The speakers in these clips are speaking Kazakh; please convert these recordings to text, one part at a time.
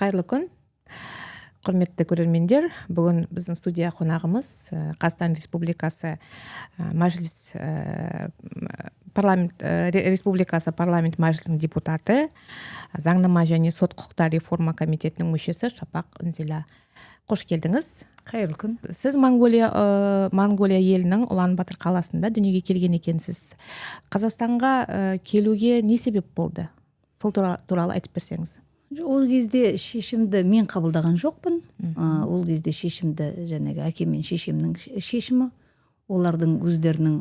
Қайырлы күн, құрметті көрермендер. Бүгін біздің студия қонағымыз Қазақстан Республикасы Республикасы парламент мәжілісінің депутаты, заңнама және сот құқықтары реформа комитетінің мүшесі Шапақ Үнзила. Қош келдіңіз. Қайырлы күн. Сіз Монголия елінің Улан-Батыр қаласында дүниеге келген екенсіз. Қазақстанға келуге не себеп болды? Сол туралы айтып берсеңіз. Ол кезде шешімді мен қабылдаған жоқпын. Ол кезде шешімді жәнегі әкем мен шешемнің шешімі. Олардың өздерінің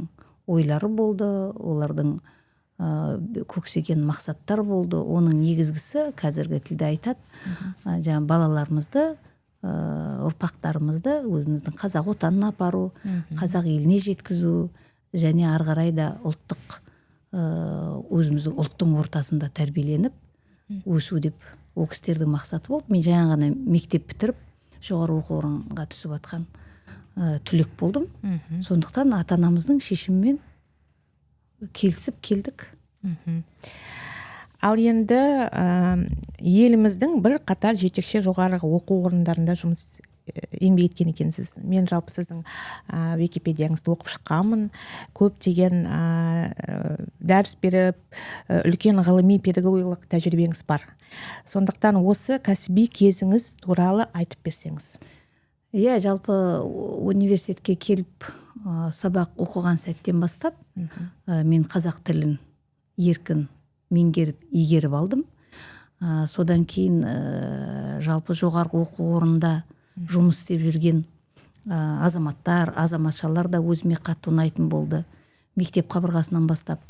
ойлары болды, олардың көксеген мақсаттар болды. Оның негізгісі қазіргі тілде айтады. Жаңа балаларымызды, ұрпақтарымызды өзіміздің қазақ отанына апару, қазақ еліне жеткізу, және ары қарай да өзіміздің ұлттың ортасында тәрбиеленіп өсу деп ол кісілердің мақсаты болды. Мен жаңа ғана мектеп бітіріп, жоғары оқу орнына түсіп жатқан түлек болдым. Сондықтан ата-анамыздың шешімімен келісіп келдік. Ал енді еліміздің бір қатар жетекші жоғары оқу орындарында еңбек еткен екенсіз. Мен жалпы сіздің Википедияңызды оқып шыққанмын. Көптеген дәріс беріп, үлкен ғылыми педагогикалық тәжірибеңіз бар. Сондықтан осы кәсіби кезіңіз туралы айтып берсеңіз. Иә, жалпы университетке келіп сабақ оқыған сәттен бастап мен қазақ тілін еркін меңгеріп, игеріп алдым. Содан кейін жалпы жоғарғы оқу орнында жұмыс істеп жүрген азаматшалар да өзіме қатты ұнайтын болды. Мектеп қабырғасынан бастап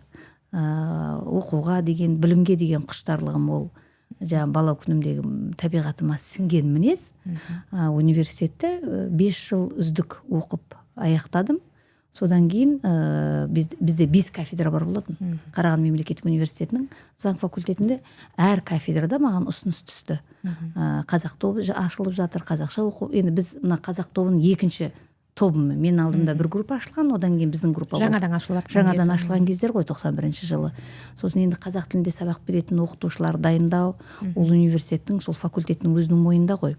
оқуға деген, білімге деген құштарлығым ол. Жаңа бала күнімдегі табиғатыма сіңген мінез. Университетті 5 жыл үздік оқып аяқтадым. Содан кейін бізде 5 кафедра бар болатын. Қарағанды мемлекеттік университетінің заң факультетінде әр кафедрада маған ұсыныс түсті. Қазақ тобы ашылып жатыр, қазақша оқу. Енді біз мына қазақ тобының екінші тобымын. Мен алдымда бір группа ашылған, одан кейін біздің группа жаңадан ашылған кездер ғой, 91 жылы. Сосын енді қазақ тілінде сабақ беретін оқытушылар дайындау, ол университеттің, сол факультеттің өзінің мойнында ғой.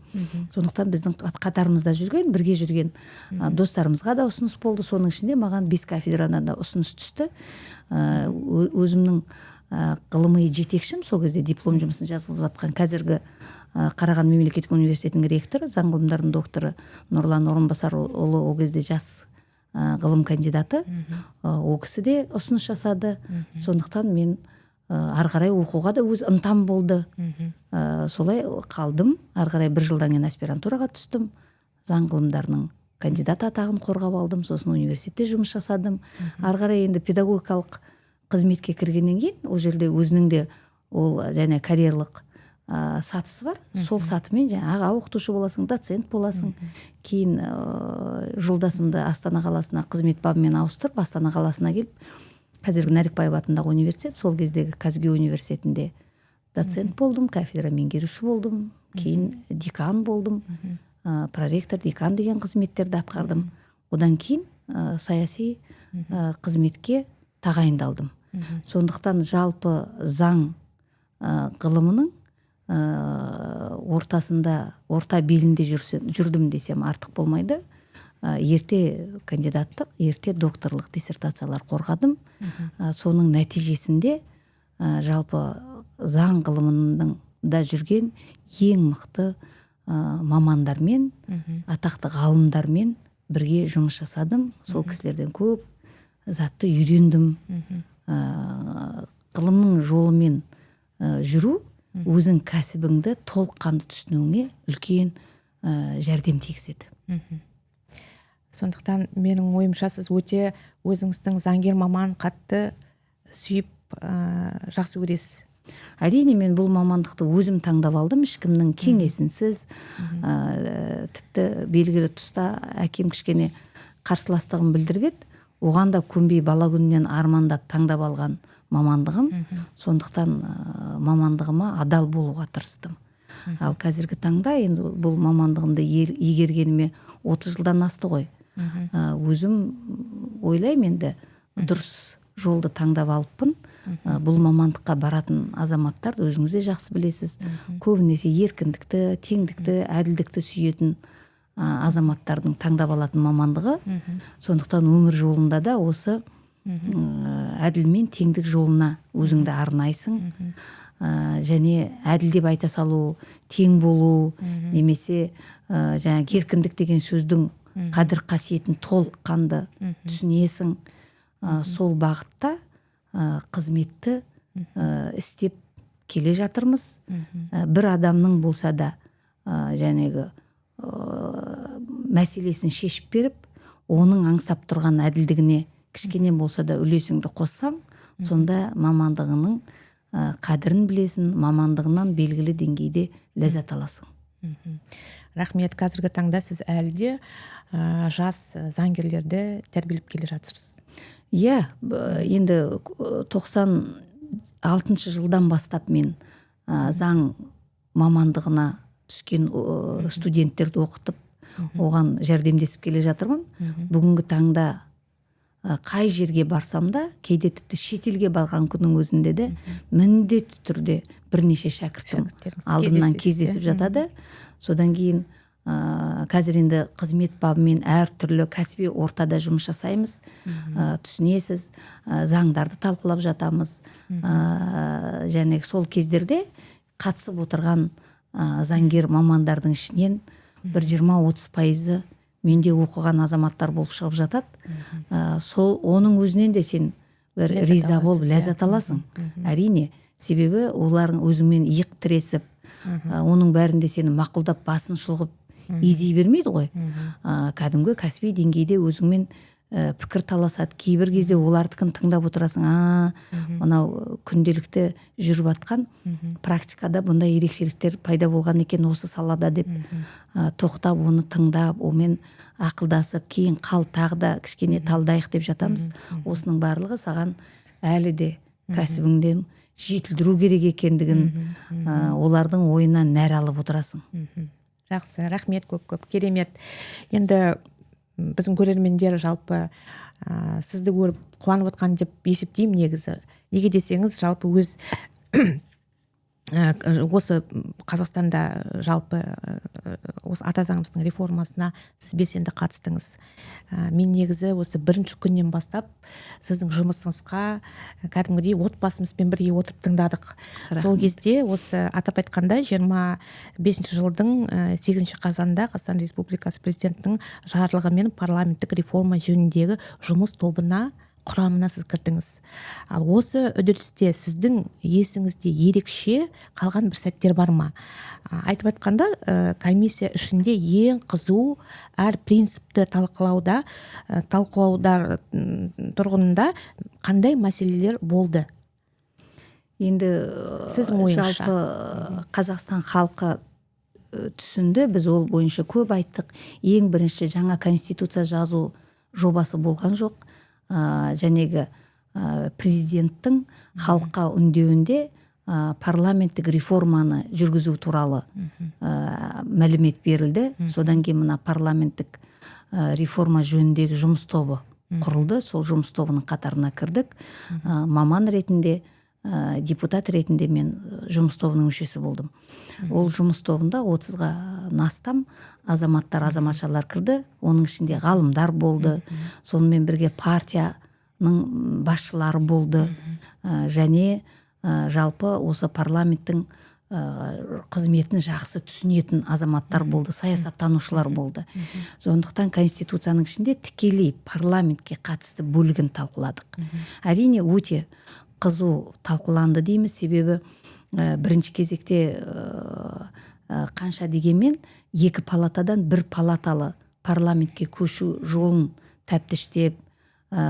Сондықтан біздің қатарымызда жүрген, бірге жүрген достарымызға да ұсыныс болды. Соның ішінде маған 5 кафедрадан да ұсыныс түсті. Өзімнің ғылыми жетекшім, сол кезде диплом жұмысын жазғызып жатқан қазіргі Қарағанды мемлекеттік университетінің ректоры, заң ғылымдарының докторы Нұрлан Орынбасарұлы, ол кезде жас ғылым кандидаты. Ол кісі де ұсыныс жасады. Сондықтан мен ары қарай оқуға да өз ынтам болды. Солай қалдым. Ары қарай 1 жылдан кейін аспирантураға түстім. Заң ғылымдарының кандидат атағын қорғап алдым. Сосын университетте жұмыс жасадым. Ары қарай енді педагогикалық қызметке кіргеннен кейін, ол жерде өзінің де ол және карьерлық сатысы бар. Сол сатымен аға оқытушы боласың, доцент боласың. Кейін жолдасымды Астана қаласына қызмет бабымен ауыстырып, Астана қаласына келіп, қазіргі Нәрікбаев атындағы университет, сол кездегі Казгю университетінде доцент болдым, кафедра меңгеруші болдым, кейін декан болдым, проректор, декан деген қызметтерді атқардым. Одан кейін саяси қызметке тағайындалдым. Сондықтан жалпы заң ғылымының орта белінде жүрдім десем артық болмайды. Ерте кандидаттық, ерте докторлық диссертациялар қорғадым. Соның нәтижесінде жалпы заң ғылымының да жүрген ең мықты мамандармен, атақты ғалымдармен бірге жұмыс жасадым. Сол кісілерден көп затты үйрендім. Ғылымның жолымен жүру өзің кәсібіңді толыққанды түсінуіңе үлкен жәрдем тигізеді. Сондықтан менің ойымша сіз өте өзіңіздің заңгер маман қатты сүйіп жақсы көресіз. Әрине, мен бұл мамандықты өзім таңдап алдым, ешкімнің кеңесінсіз. Тіпті белгілі тұста әкем кішкене қарсыластығын білдіріп еді. Оған да көнбей бала күнінен армандап таңдап алған мамандығым. Сондықтан мамандығыма адал болуға тырыстым. Ал қазіргі таңда енді бұл мамандығымды игергеніме 30 жылдан асты ғой. Өзім ойлаймын, енді дұрыс жолды таңдап алыппын. бұл мамандыққа баратын азаматтар өзіңіз де жақсы білесіз, көбінесе еркіндікті, теңдікті, әділдікті сүйетін азаматтардың таңдап алатын мамандығы. Сондықтан өмір жолында да осы әділ мен теңдік жолына өзіңді арнайсың. Және әділ деп айта салу, тең болу, немесе жаңағы еркіндік деген сөздің қадір қасиетін толыққанды түсінесің. Сол бағытта қызметті істеп келе жатырмыз. Бір адамның болса да жәнегі мәселесін шешіп беріп, оның аңсап тұрған әділдігіне кішкене болса да үлесіңді қоссаң, сонда мамандығының қадірін білесің, мамандығынан белгілі деңгейде ләззат аласың. Рахмет. Қазіргі таңда сіз әлі де жас заңгерлерді тәрбиелеп келе жатырсыз. Иә, енді 96 жылдан бастап мен заң мамандығына түскен студенттерді оқытып, оған жәрдемдесіп келе жатырмын. Бүгінгі таңда қай жерге барсам да, кейде тіпті шетелге барған күннің өзінде де міндетті түрде бірнеше шәкіртім алдымнан кездесіп жатады. Содан кейін қазір енді қызмет бабымен әртүрлі кәсіби ортада жұмыс жасаймыз. Түсінесіз, заңдарды талқылап жатамыз. Және сол кездерде қатысып отырған заңгер мамандардың ішінен бір 20-30% менде оқыған азаматтар болып шығып жатады. Сол оның өзінен де сен бір риза болып ләззат аласың. Әрине, себебі олардың өзіңмен иық тіресіп, оның бәрінде сені мақұлдап басын шұлғып изей бермейді ғой. Кәдімгі кәсіби деңгейде өзіңмен пікір таласады. Кейбір кезде олардікін тыңдап отырасың. Мынау күнделікті жүріп атқан практикада бұндай ерекшеліктер пайда болған екен осы салада деп тоқтап, оны тыңдап, онымен ақылдасып, кейін тағы да кішкене талдайық деп жатамыз. Осының барлығы саған әлі де кәсібіңден жетілдіру керек екендігін, олардың ойынан нәр алып отырасың. Жақсы, рахмет, көп керемет. Енді біздің көрермендер жалпы сізді көріп қуанып отқан деп есептеймін негізі. Неге десеңіз, жалпы осы Қазақстанда жалпы осы ата заңымыздың реформасына сіз белсенді қатыстыңыз. Мен негізі осы бірінші күннен бастап сіздің жұмысыңызға кәдімгідей отбасымызбен бірге отырып тыңдадық. Сол кезде осы атап айтқанда 25 жылдың 8 қазанда Қазақстан Республикасы президентінің жарлығымен парламенттік реформа жөніндегі жұмыс тобына құрамына сіз кірдіңіз. Ал осы үдерісте сіздің есіңізде ерекше қалған бір сәттер бар ма? Айтып айтқанда, комиссия ішінде ең қызу әр принципті талқылауда тұрғынында қандай мәселелер болды? Енді сіздің ойыңызша жалпы Қазақстан халқы түсінді, біз ол бойынша көп айттық. Ең бірінші жаңа конституция жазу жобасы болған жоқ. Жәнегі президенттің халыққа үндеуінде парламенттік реформаны жүргізу туралы мәлімет берілді. Содан кейін мына парламенттік реформа жөніндегі жұмыс тобы құрылды. Сол жұмыс тобының қатарына кірдік. Маман ретінде, депутат ретінде мен жұмыс тобының мүшесі болдым. Ол жұмыс тобында 30-ға астам азаматтар, азаматшалар кірді. Оның ішінде ғалымдар болды. Сонымен бірге партияның басшылары болды. Және жалпы осы парламенттің қызметін жақсы түсінетін азаматтар болды, саясаттанушылар болды. Сондықтан конституцияның ішінде тікелей парламентке қатысты бөлігін талқыладық. Әрине өте қызу талқыланды дейміз, себебі бірінші кезекте қанша дегенмен екі палатадан бір палаталы парламентке көшу жолын тәптіштеп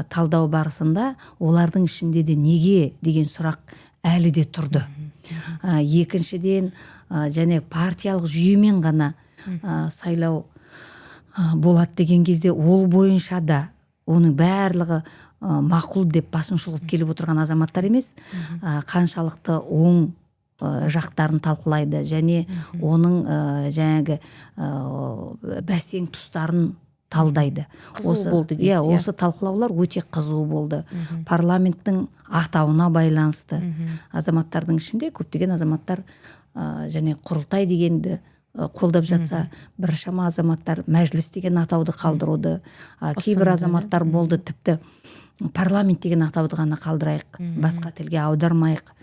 талдау барысында олардың ішінде де неге деген сұрақ әлі де тұрды. Екіншіден, және партиялық жүйемен ғана сайлау болады деген кезде ол бойынша да оның барлығы мақұл деп басын шұлғып келіп отырған азаматтар емес, қаншалықты оң жақтарын талқылайды және оның жаңағы бәсең тұстарын талдайды. Қызу болды дейсіз, иә, осы талқылаулар өте қызу болды. Парламенттің атауына байланысты. Азаматтардың ішінде көптеген азаматтар және құрылтай дегенді қолдап жатса, біршама азаматтар мәжіліс деген атауды қалдыруды, кейбір азаматтар болды тіпті парламент деген атауды ғана қалдырайық, басқа тілге аудармайық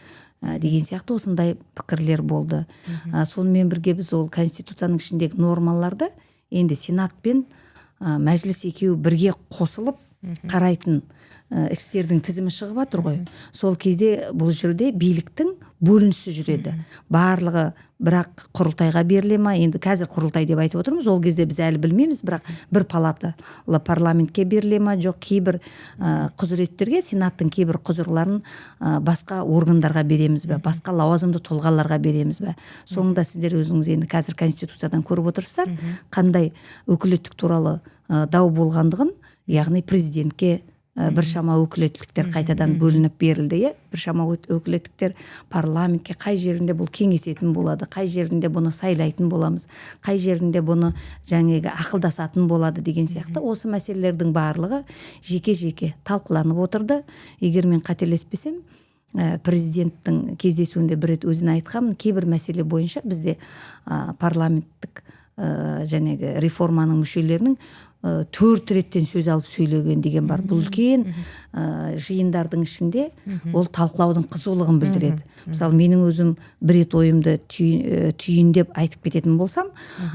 деген сияқты осындай пікірлер болды. Сонымен бірге біз ол Конституцияның ішіндегі нормаларды енді Сенат пен мәжіліс екеуі бірге қосылып қарайтын істердің тізімі шығып жатыр ғой. Сол кезде бұл жерде биліктің бөлінісі жүреді. Барлығы бірақ құрылтайға беріле ма? Енді қазір құрылтай деп айтып отырмыз. Ол кезде біз әлі білмейміз, бірақ бір палаталы парламентке беріле ма? Жоқ, кейбір құзыреттерге, Сенаттың кейбір құзырларын басқа органдарға береміз бе? Басқа лауазымды тұлғаларға береміз бе? Соңында сіздер өзіңіз енді қазір Конституциядан көріп отырсыздар, қандай өкілеттік туралы дау болғандығын, яғни президентке біршама өкілеттіктер қайтадан бөлініп берілді, иә? Біршама өкілеттіктер парламентке қай жерінде бұл кеңесетін болады, қай жерінде бұны сайлайтын боламыз, қай жерінде бұны жаңағы ақылдасатын болады деген сияқты осы мәселелердің барлығы жеке-жеке талқыланып отырды. Егер мен қателеспесем, президенттің кездесуінде бір рет өзіне айтқанмын, кейбір мәселе бойынша бізде парламенттік жаңағы реформаның мүшелерінің 4 реттен сөз алып сөйлеген деген бар. Бұл үлкен жиындардың ішінде ол талқылаудың қызулығын білдіреді. Мысалы, менің өзім бір рет ойымды түйіндеп айтып кететін болсам,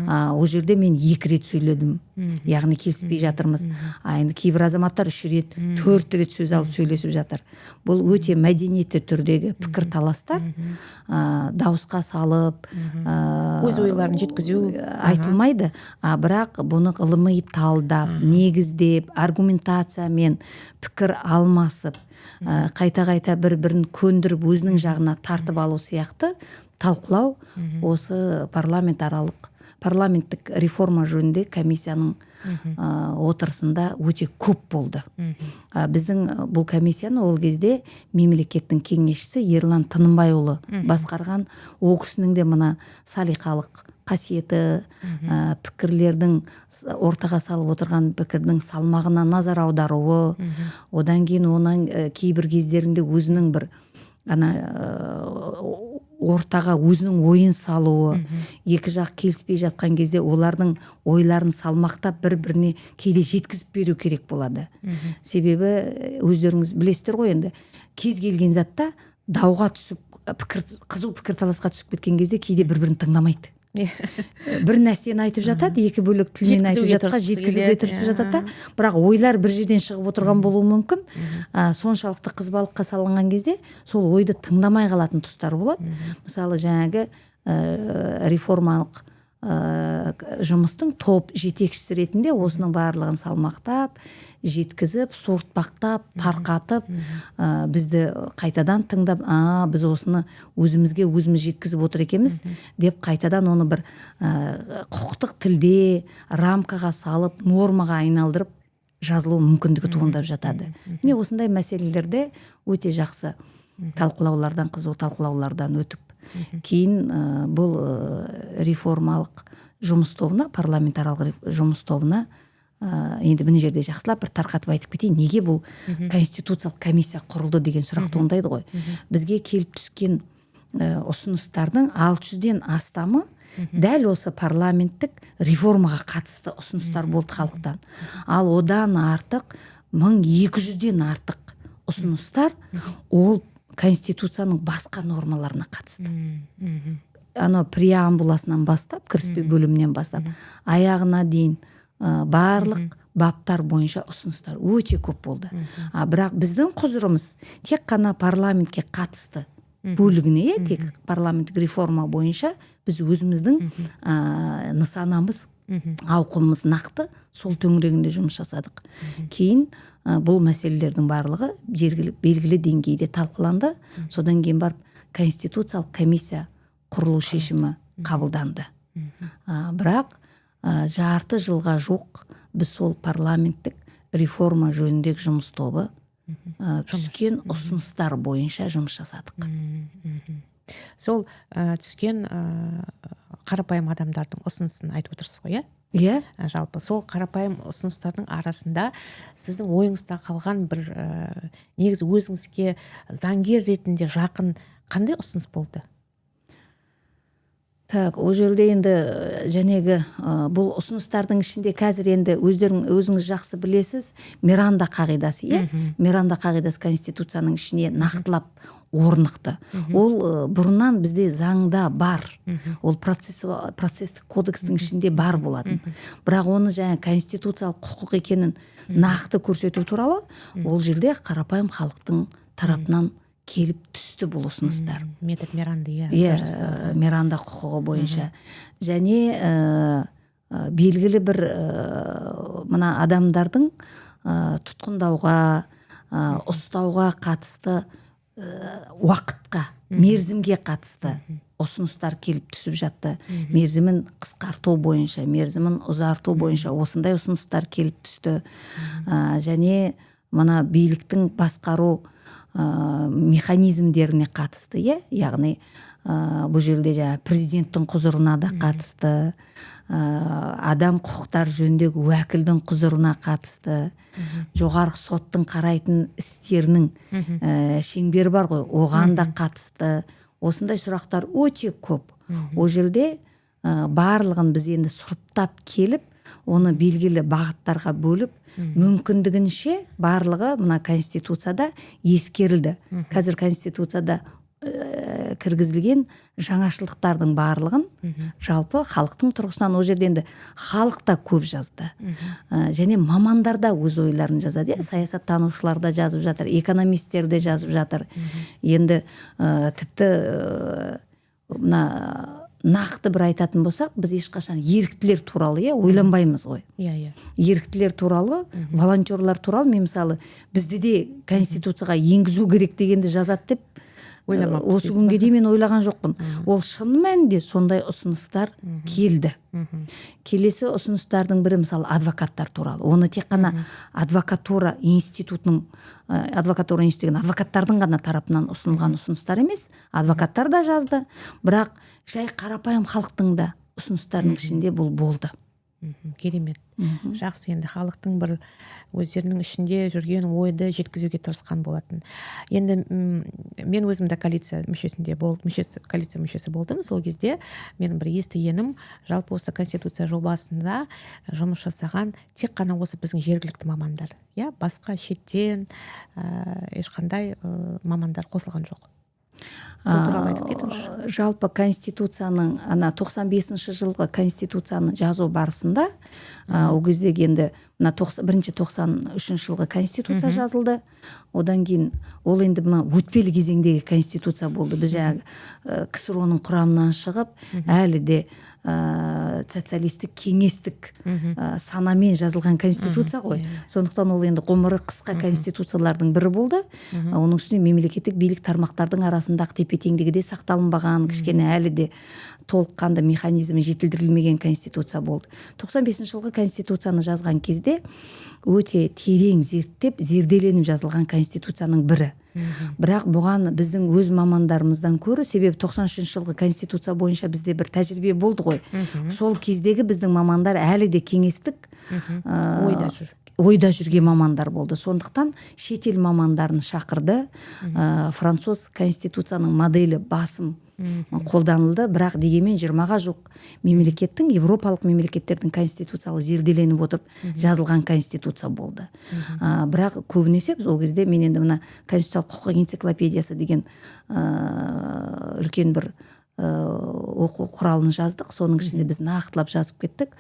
ол жерде мен 2 рет сөйледім. Яғни келіспей жатырмыз. Енді кейбір азаматтар 3 рет, 4 рет сөз алып сөйлесіп жатыр. Бұл өте мәдениетті түрдегі пікір таластар, дауысқа салып, өз ойларын жеткізу айтылмайды, бірақ бұны ғылыми талдап, негіздеп, аргументациямен пікір алмасып, қайта-қайта бір-бірін көндіріп, өзінің жағына тартып алу сияқты талқылау осы парламенттік реформа жөнінде комиссияның отырысында өте көп болды. Біздің бұл комиссияны ол кезде мемлекеттің кеңесшісі Ерлан Тынымбайұлы басқарған. Ол кісінің де мына салиқалық қасиеті, пікірлердің ортаға салып отырған пікірдің салмағына назар аударуы, одан кейін оның кейбір кездерінде өзінің бір ортаға өзінің ойын салуы, екі жақ келіспей жатқан кезде олардың ойларын салмақтап бір-біріне кейде жеткізіп беру керек болады. Себебі өздеріңіз білесіздер ғой, енді кез келген затта дауға түсіп, қызу пікір таласқа түсіп кеткен кезде кейде бір-бірін тыңдамайды. Бір нәрсені айтып жатады, екі бөлек тілмен айтып жатқа жеткізуге тырысып жатады, бірақ ойлар бір жерден шығып отырған болуы мүмкін. Соншалықты қызбалыққа салынған кезде сол ойды тыңдамай қалатын тұстар болады. Мысалы, жаңағы реформалық жұмыстың топ жетекшісі ретінде осының барлығын салмақтап, жеткізіп, суыртпақтап, тарқатып, бізді қайтадан тыңдап, біз осыны өзіміз жеткізіп отыр екенбіз деп қайтадан оны бір құқықтық тілде рамкаға салып, нормаға айналдырып жазылу мүмкіндігі туындап жатады. Міне осындай мәселелерде өте жақсы талқылаулардан, қызу талқылаулардан өтіп, кейін бұл реформалық жұмыс тобына, парламентаралық жұмыс тобына енді мына жерде жақсылап бір тарқатып айтып кетейін, неге бұл конституциялық комиссия құрылды деген сұрақ туындайды ғой. Бізге келіп түскен ұсыныстардың 600-ден астамы дәл осы парламенттік реформаға қатысты ұсыныстар болды халықтан. Ал одан артық 1200-ден артық ұсыныстар ол Конституцияның басқа нормаларына қатысты. Преамбуласынан бастап, кіріспе бөлімінен бастап, аяғына дейін барлық баптар бойынша ұсыныстар өте көп болды. Бірақ біздің құзырымыз тек қана парламентке қатысты бөлігіне, тек парламенттік реформа бойынша біз өзіміздің нысанамыз, ауқымымыз нақты сол төңірегінде жұмыс жасадық. Кейін бұл мәселелердің барлығы белгілі деңгейде талқыланды. Содан кейін барып конституциялық комиссия құрылу шешімі қабылданды. Бірақ жарты жылға жоқ біз сол парламенттік реформа жөніндегі жұмыс тобы түскен ұсыныстар бойынша жұмыс жасадық. Сол түскен қарапайым адамдардың ұсынысын айтып отырсыз ғой, иә Жалпы сол қарапайым ұсыныстардың арасында сіздің ойыңызда қалған бір негізі өзіңізге заңгер ретінде жақын қандай ұсыныс болды? Так, ол жерде енді жәнегі бұл ұсыныстардың ішінде қазір енді өзіңіз жақсы білесіз, Миранда қағидасы, иә? Миранда қағидасы Конституцияның ішіне нақтылап орнықты. Ол бұрыннан бізде заңда бар. Ол процесстік кодекстің ішінде бар болатын. Бірақ оны жаңа конституциялық құқық екенін нақты көрсету туралы ол жерде қарапайым халықтың тарапынан келіп түсті бұл ұсыныстар. Метод Миранды, Миранда құқығы бойынша. Және белгілі бір мына адамдардың тұтқындауға, ұстауға қатысты уақытқа, мерзімге қатысты ұсыныстар келіп түсіп жатты. Мерзімін қысқарту бойынша, мерзімін ұзарту бойынша осындай ұсыныстар келіп түсті. Және мына биліктің басқару механизмдеріне қатысты, яғни бұл жерде президенттің құзырына да қатысты, адам құқықтар жөніндегі уәкілдің құзырына қатысты, жоғарғы соттың қарайтын істерінің шеңбері бар ғой, оған да қатысты. Осындай сұрақтар өте көп. Ол жерде барлығын біз енді сұрыптап келіп, оны белгілі бағыттарға бөліп, мүмкіндігінше барлығы мына Конституцияда ескерілді. Қазір Конституцияда кіргізілген жаңашылдықтардың барлығын жалпы халықтың тұрғысынан, ол жерде енді халық та көп жазды. Және мамандар да өз ойларын жазады. Саясаттанушылар да жазып жатыр, экономисттер де жазып жатыр. Енді тіпті мына нақты бір айтатын болсақ, біз ешқашан еріктілер туралы ойланбаймыз ғой. Еріктілер туралы, волонтерлар туралы, мен мысалы бізді де Конституцияға енгізу керек дегенді жазады деп осы күнге дейін мен ойлаған жоқпын. Ол шын мәнінде сондай ұсыныстар келді. Келесі ұсыныстардың бірі мысалы адвокаттар туралы. Оны тек қана адвокатура институтының адвокаттардың ғана тарапынан ұсынылған ұсыныстар емес, адвокаттар да жазды. Бірақ жай қарапайым халықтың да ұсыныстарының ішінде бұл болды. Керемет. Жақсы, енді халықтың бір өздерінің ішінде жүрген ойды жеткізуге тырысқан болатын. Енді мен өзім де коалиция мүшесі болдым. Сол кезде менің бір естігенім, жалпы осы Конституция жобасында жұмыс жасаған тек қана осы біздің жергілікті мамандар. Басқа шеттен ешқандай мамандар қосылған жоқ. Жалпы Конституцияның 95 жылғы Конституцияны жазу барысында ол кезде енді 1-93 жылғы Конституция жазылды. Одан кейін ол енді өтпелі кезеңдегі Конституция болды. Біз КСРО-ның құрамынан шығып, әлі де социалистік кеңестік санамен жазылған Конституция ғой. Сондықтан ол енді ғұмыры қысқа конституциялардың бірі болды. Оның үстіне мемлекеттік билік тармақтардың арасындағы тепе-теңдігі де сақталынбаған, кішкене әлі де толыққанды механизмі жетілдірілмеген Конституция болды. 95 жылғы Конституцияны жазған кезде өте терең зерттеп, зерделеніп жазылған Конституцияның бірі. Бірақ бұған біздің өз мамандарымыздан көрі, себебі 93 жылғы Конституция бойынша бізде бір тәжірибе болды ғой. Сол кездегі біздің мамандар әлі де кеңестік ойда жүрген мамандар болды. Сондықтан шетел мамандарын шақырды. Француз Конституцияның моделі басым қолданылды, бірақ дегенмен 20-ға жоқ мемлекеттің, европалық мемлекеттердің конституциялы зерделеніп отырып жазылған конституция болды. Бірақ көбінесе біз ол кезде мен енді мына конституциялық құқық энциклопедиясы деген үлкен бір оқу құралын жаздық. Соның ішінде біз нақтылап жазып кеттік.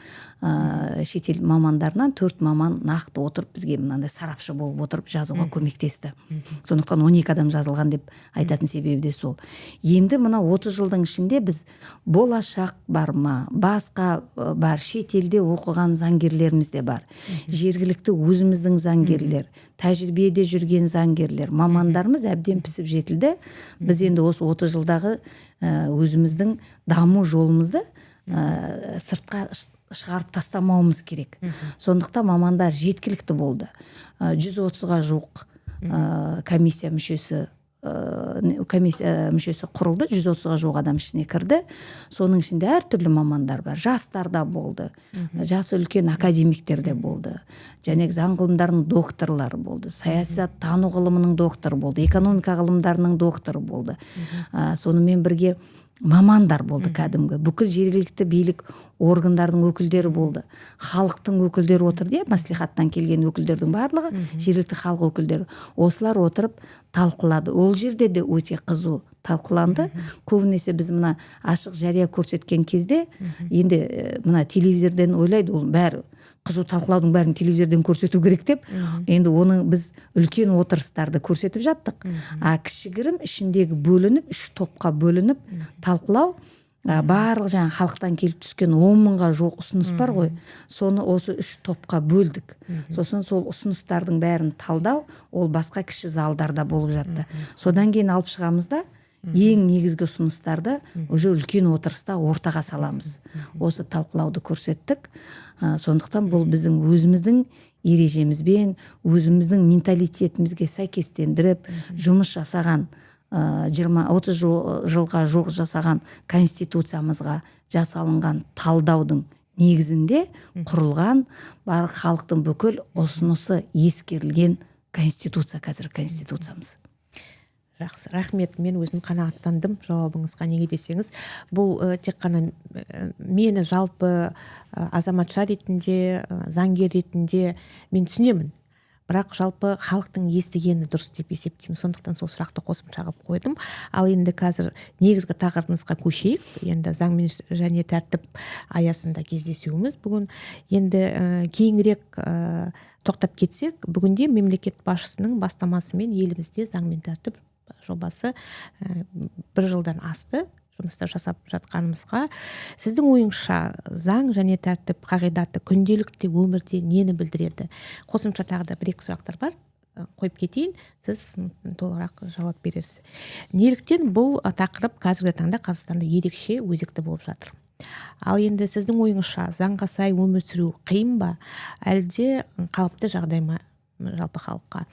Шетел мамандарынан 4 маман нақты отырып бізге мынандай сарапшы болып отырып жазуға көмектесті. Сондықтан 12 адам жазылған деп айтатын себебі де сол. Енді мына 30 жылдың ішінде біз болашақ бар ма, басқа бар, шетелде оқыған заңгерлеріміз де бар. Жергілікті өзіміздің заңгерлер, тәжірибеде жүрген заңгерлер, мамандарымыз әбден пісіп жетілді. Біз енді осы 30 жылдағы өзіміздің даму жолымызды сыртқа шығарып тастамауымыз керек. Сондықтан мамандар жеткілікті болды. 130-ға жуық комиссия мүшесі комиссия мүшесі құрылды, 130-ға жуық адам ішіне кірді. Соның ішінде әртүрлі мамандар бар. Жастар да болды, жасы үлкен академиктер де болды, және заң ғылымдарының докторлары болды, саясат тану ғылымының докторы болды, экономика ғылымдарының докторы болды. Сонымен бірге мамандар болды, кәдімгі бүкіл жергілікті билік органдардың өкілдері болды, халықтың өкілдері отырды, мәслихаттан келген өкілдердің барлығы жергілікті халық өкілдері. Осылар отырып талқылады. Ол жерде де өте қызу талқыланды. Көбінесе біз мына ашық жария көрсеткен кезде енді мына телевизорден ойлайды, ол бәрі қызу талқылаудың бәрін телевизорден көрсету керек деп, енді оны біз үлкен отырыстарды көрсетіп жаттық. Кішігірім ішіндегі бөлініп, 3 топқа бөлініп талқылау, барлық жаңа халықтан келіп түскен 10 мыңға жуық ұсыныс бар ғой, соны осы 3 топқа бөлдік. Сосын сол ұсыныстардың бәрін талдау, ол басқа кіші залдарда болып жатты. Содан кейін алып шығамыз да ең негізгі ұсыныстарды уже үлкен отырыста ортаға саламыз. Осы талқылауды көрсеттік. Сондықтан бұл біздің өзіміздің ережемізбен, өзіміздің менталитетімізге сәйкестендіріп жұмыс жасаған, 20-30 жылға жуық жасаған конституциямызға жасалынған талдаудың негізінде құрылған, барлық халықтың бүкіл ұсынысы ескерілген конституция, қазір конституциямыз. Жақсы, рахмет. Мен өзім қанағаттандым жауабыңызға. Неге десеңіз, бұл тек қана мені жалпы азаматша ретінде, заңгер ретінде мен түсінемін. Бірақ жалпы халықтың естігені дұрыс деп есептеймін. Сондықтан сол сұрақты қосымша қылып қойдым. Ал енді қазір негізгі тақырыбымызға көшейік. Енді заң және тәртіп аясында кездесуіміз бүгін. Енді кейінірек тоқтап кетсек, бүгінде мемлекет басшысының бастамасымен елімізде заң мен тәртіп жобасы 1 жылдан асты жұмыстар жасап жатқанымызға. Сіздің ойыңызша заң және тәртіп қағидаты күнделікті өмірде нені білдіреді? Қосымша тағы да 1-2 сұрақтар бар, қойып кетейін, сіз толығырақ жауап бересіз. Неліктен бұл тақырып қазіргі таңда Қазақстанда ерекше өзекті болып жатыр? Ал енді сіздің ойыңызша заңға сай өмір сүру қиын ба, әлде қалыпты жағдай ма жалпы халыққа?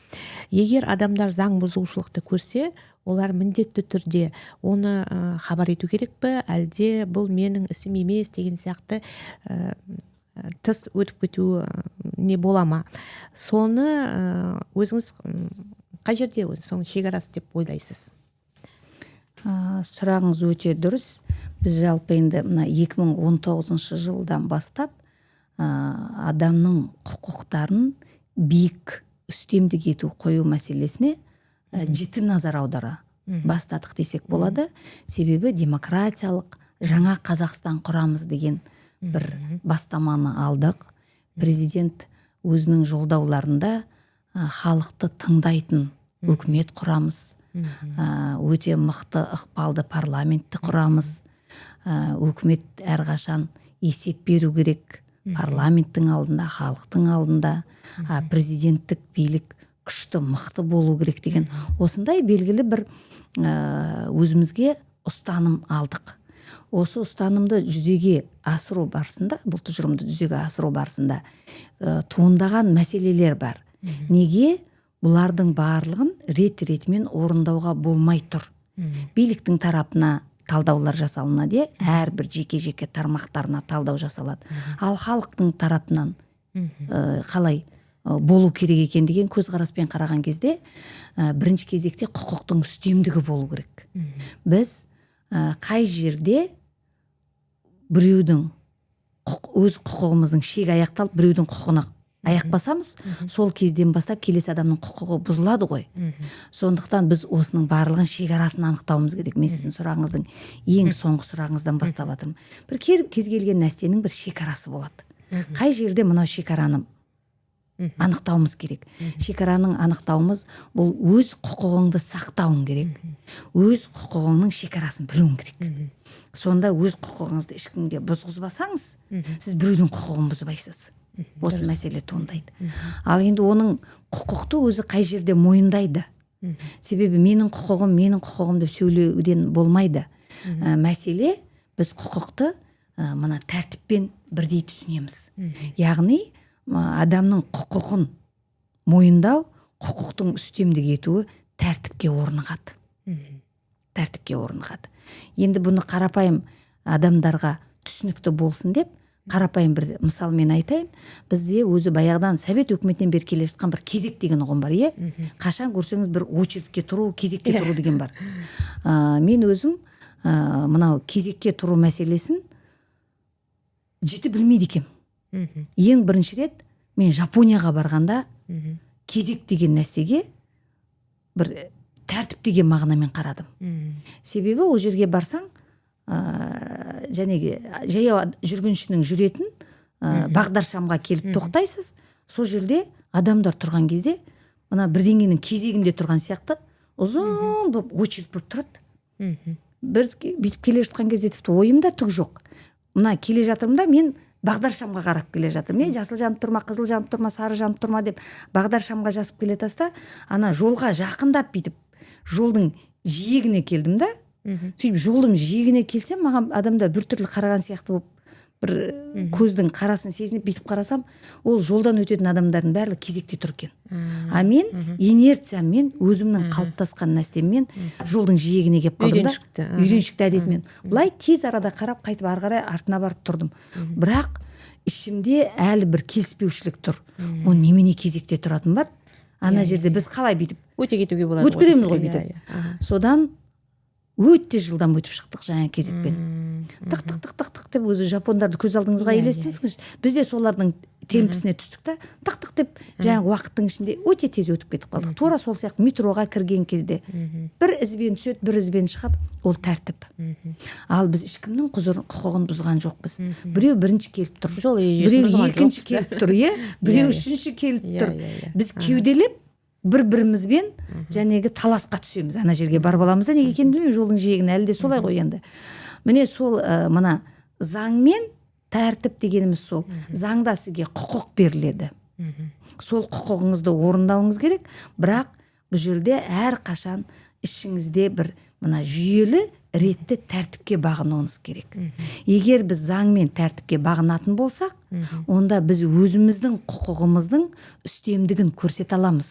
Егер адамдар заң бұзушылықты көрсе, олар міндетті түрде оны хабар ету керек пе, әлде бұл менің ісім емес деген сияқты тыс өтіп кету не бола ма? Соны өзіңіз қай жерде соның шекарасы деп ойлайсыз? Сұрағыңыз өте дұрыс. Біз жалпы енді 2019 жылдан бастап адамның құқықтарын биік үстемдік ету қою мәселесіне жіті назар аудара бастадық десек болады. Себебі демократиялық жаңа Қазақстан құрамыз деген бір бастаманы алдық. Президент өзінің жолдауларында халықты тыңдайтын үкімет құрамыз, өте мықты ықпалды парламентті құрамыз, үкімет әрқашан есеп беру керек парламенттің алдында, халықтың алдында, президенттік билік күшті, мықты болу керек деген осындай белгілі бір өзімізге ұстаным алдық. Осы ұстанымды жүзеге асыру барысында, бұл тұжырымды жүзеге асыру барысында туындаған мәселелер бар. Неге бұлардың барлығын рет-ретімен орындауға болмай тұр? Биліктің тарапына талдаулар жасалынады, әрбір жеке-жеке тармақтарына талдау жасалады. Ал халықтың тарапынан қалай болу керек екен деген көзқараспен қараған кезде бірінші кезекте құқықтың үстемдігі болу керек. Біз қай жерде біреудің өз құқығымыздың шегі аяқталып, біреудің құқығына аяқ басамыз, сол кезден бастап келесі адамның құқығы бұзылады ғой. Сондықтан біз осының барлығын шекарасын анықтауымыз керек. Мен сіздің сұрағыңыздың ең соңғы сұрағыңыздан бастап жатырмын. Бір кез келген нәрсенің бір шекарасы болады. Қай жерде мынау шекараны анықтауымыз керек? Шекараның анықтауымыз бұл өз құқығыңды сақтауың керек. Өз құқығыңның шекарасын білуің керек. Сонда өз құқығыңызды ешкімге бұзғызбасаңыз, сіз біреудің құқығын бұзбайсыз. Осы мәселе туындайды. Ал енді оның құқықты өзі қай жерде мойындайды? Себебі менің құқығым деп сөйлеуден болмайды. Мәселе біз құқықты мына тәртіппен бірдей түсінеміз. Яғни адамның құқығын мойындау, құқықтың үстемдік етуі тәртіпке орнығады. тәртіпке орнығады. Енді бұны қарапайым адамдарға түсінікті болсын деп қарапайым бір мысалмен айтайын. Бізде өзі баяғыдан совет өкіметінен бері келе жатқан бір кезек деген ұғым бар, иә? Қашан көрсеңіз бір очередке тұру, кезекке тұру деген бар. Мен өзім мынау кезекке тұру мәселесін жіті білмейді екем. Ең бірінші рет мен Жапонияға барғанда кезек деген нәрсеге бір тәртіп деген мағынамен қарадым. Себебі ол жерге барсаң, жәнеге жаяу жүргіншінің жүретін бағдаршамға келіп тоқтайсыз. Сол жерде адамдар тұрған кезде мына бірдеңенің кезегінде тұрған сияқты ұзын болып очередь болып тұрады. Бір бүйтіп келе жатқан кезде тіпті ойымда түк жоқ. Мына келе жатырмын да мен бағдаршамға қарап келе жатырмын. Жасыл жанып тұрма, қызыл жанып тұрма, сары жанып тұрма деп бағдаршамға жасып келе таста, ана жолға жақындап бүйтіп жолдың жиегіне келдім да. Сөйтіп жолдың жиегіне келсем, маған адамда бір түрлі қараған сияқты болып, бір көздің қарасын сезініп бүйтіп қарасам, ол жолдан өтетін адамдардың бәрі кезекте тұр екен. Мен инерциямен, өзімнің қалыптасқан нәрсеммен жолдың жиегіне келіп қалдым да. Үйреншікті әдетімен. Бұлай тез арада қарап қайтып ары қарай артына барып тұрдым. Бірақ ішімде әлі бір келіспеушілік тұр. Ол немене кезекте тұратын бар? Ана жерде біз қалай бүйтіп өте кетуге болады. Өтіп кетеміз ғой бүйтіп. Содан өте жылдам өтіп шықтық жаңа кезекпен. Тық деп өзі жапондарды көз алдыңызға елестетіңіз. Біз де солардың темпісіне түстік та, тық деп жаңа уақыттың ішінде өте тез өтіп кетіп қалдық. Тура сол сияқты метроға кірген кезде бір ізбен түседі, бір ізбен шығады, ол тәртіп. Ал біз ешкімнің құқығын бұзған жоқпыз. Біреу бірінші келіп тұр, біреу екінші келіп тұр, біреу үшінші келіп тұр. Біз кеуделеп бір-бірімізбен жәнегі таласқа түсеміз. Ана жерге барып аламыз да, неге екенін білмеймін, жолдың жиегіне әлі де солай ғой енді. Міне сол мына заңмен тәртіп дегеніміз сол. Заңда сізге құқық беріледі. Сол құқығыңызды орындауыңыз керек, бірақ бұл жерде әр қашан ішіңізде бір мына жүйелі ретті тәртіпке бағынуыңыз керек. Егер біз заңмен тәртіпке бағынатын болсақ, онда біз өзіміздің құқығымыздың үстемдігін көрсете аламыз.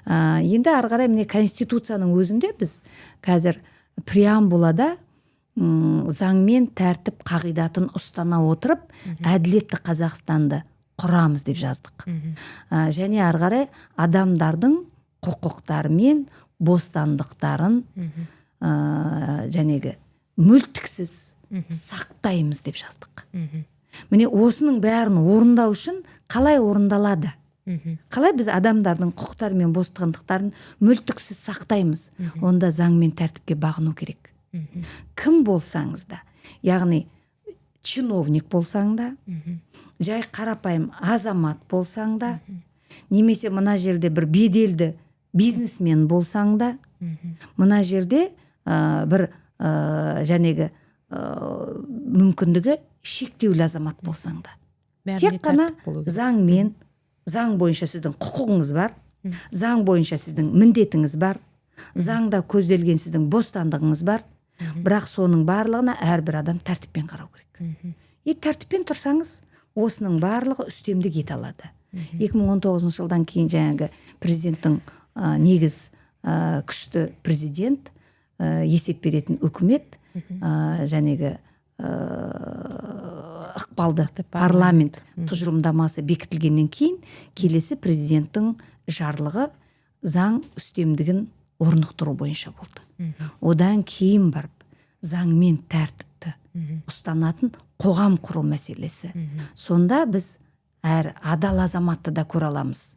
Енді ары қарай міне Конституцияның өзінде біз қазір преамбулада заңмен тәртіп қағидатын ұстана отырып, әділетті Қазақстанды құрамыз деп жаздық. Және ары қарай адамдардың құқықтары мен бостандықтарын жәнегі мүлтіксіз сақтаймыз деп жаздық. Міне осының бәрін орындау үшін қалай орындалады? Қалай біз адамдардың құқықтары мен бостандықтарын мүлтіксіз сақтаймыз? Онда заң мен тәртіпке бағыну керек. Кім болсаңыз да, яғни чиновник болсаң да, жай қарапайым азамат болсаң да, немесе мына жерде бір беделді бизнесмен болсаң да, мына жерде бір жәнегі мүмкіндігі шектеулі азамат болсаң да, тек қана заңмен, заң бойынша сіздің құқығыңыз бар, заң бойынша сіздің міндетіңіз бар, заңда көзделген сіздің бостандығыңыз бар, бірақ соның барлығына әрбір адам тәртіппен қарау керек. Тәртіппен тұрсаңыз, осының барлығы үстемдік ете алады. 2019 жылдан кейін жаңағы президенттің негіз күшті президент, есеп беретін үкімет, жәнегі ықпалды парламент тұжырымдамасы бекітілгеннен кейін келесі президенттің жарлығы заң үстемдігін орнықтыру бойынша болды. Одан кейін барып заңмен тәртіпті ұстанатын қоғам құру мәселесі. Сонда біз әр адал азаматты да көре аламыз.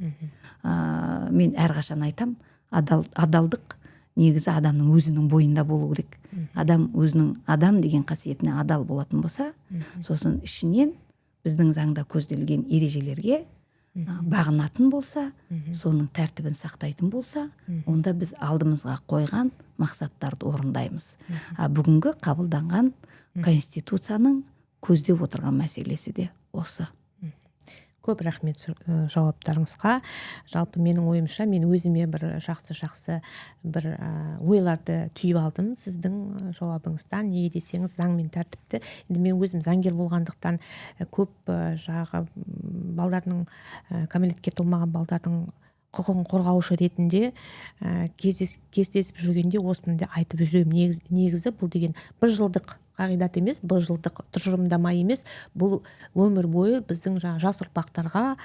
Мен әрқашан айтам, адалдық негізі адамның өзінің бойында болу керек. Адам өзінің адам деген қасиетіне адал болатын болса, сосын ішінен біздің заңда көзделген ережелерге бағынатын болса, соның тәртібін сақтайтын болса, онда біз алдымызға қойған мақсаттарды орындаймыз. Бүгінгі қабылданған Конституцияның көздеп отырған мәселесі де осы. Көп рахмет жауаптарыңызға. Жалпы менің ойымша, мен өзіме бір жақсы бір ойларды түйіп алдым сіздің жауабыңыздан. Неге десеңіз, заң мен тәртіпті, енді мен өзім заңгер болғандықтан көп жағы балдардың, кәмелетке толмаған балдардың құқығын қорғаушы ретінде кездесіп жүргенде осыны да айтып жүремін. Негізі бұл деген бір жылдық қағидат емес, бір жылдық тұжырымдама емес, бұл өмір бойы біздің жас ұрпақтарға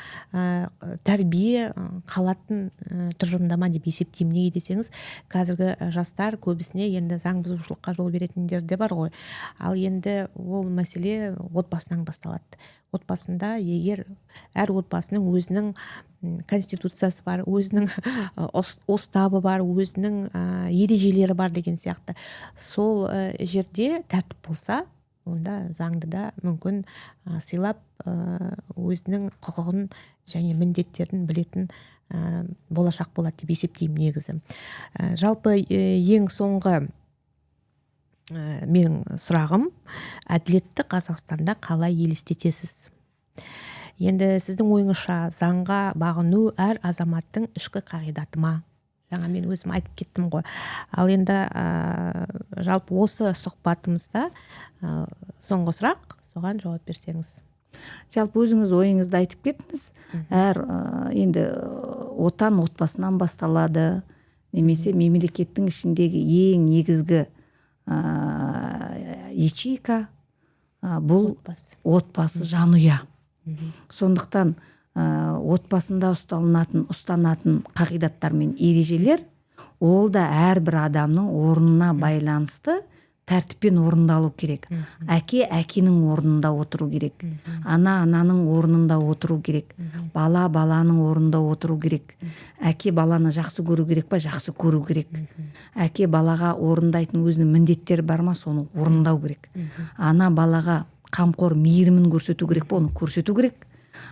тәрбие қалатын тұжырымдама деп есептеймін. Неге десеңіз, қазіргі жастар көбісіне енді заң бұзушылыққа жол беретіндер де бар ғой. Ал енді ол мәселе отбасынан басталады. Отбасында егер әр отбасының өзінің конституциясы бар, өзінің уставы бар, өзінің ережелері бар деген сияқты. Сол жерде тәртіп болса, онда заңды да мүмкін сыйлап өзінің құқығын және міндеттерін білетін болашақ болады деп есептеймін негізі. Жалпы ең соңғы менің сұрағым, әділетті Қазақстанда қалай елестетесіз? Енді сіздің ойыңызша заңға бағыну әр азаматтың ішкі қағидаты ма? Жаңа мен өзім айтып кеттім ғой. Ал енді жалпы осы сұхбатымызда соңғы сұрақ, соған жауап берсеңіз. Жалпы өзіңіз ойыңызды айтып кеттіңіз. Әр енді отан отбасынан басталады, немесе мемлекеттің ішіндегі ең негізгі ячейка бұл отбасы, жанұя. Сондықтан отбасында ұстанатын қағидаттар мен ережелер, ол да әрбір адамның орнына байланысты тәртіппен орындалу керек. Әке әкенің орнында отыру керек. Ана ананың орнында отыру керек. Бала баланың орнында отыру керек. Әке баланы жақсы көру керек па? Жақсы көру керек. Әке балаға орындайтын өзінің міндеттері бар ма? Соны орындау керек. Ана балаға қамқор мейірімін көрсету керек па? Оны көрсету керек.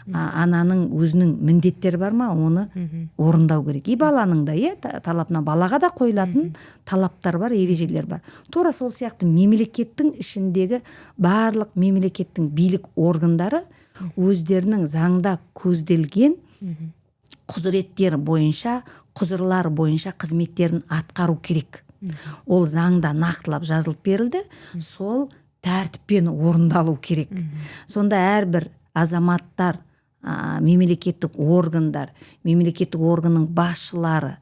Ананың өзінің міндеттері бар ма? Оны орындау керек. И баланың да талапына, балаға да қойылатын талаптар бар, ережелер бар. Тура сол сияқты мемлекеттің ішіндегі барлық мемлекеттің билік органдары өздерінің заңда көзделген құзыреттер бойынша, құзырлар бойынша қызметтерін атқару керек. Ол заңда нақтылап жазылып берілді, сол тәртіппен орындалу керек. Сонда әрбір азаматтар, мемлекеттік органдар, мемлекеттік органның басшылары,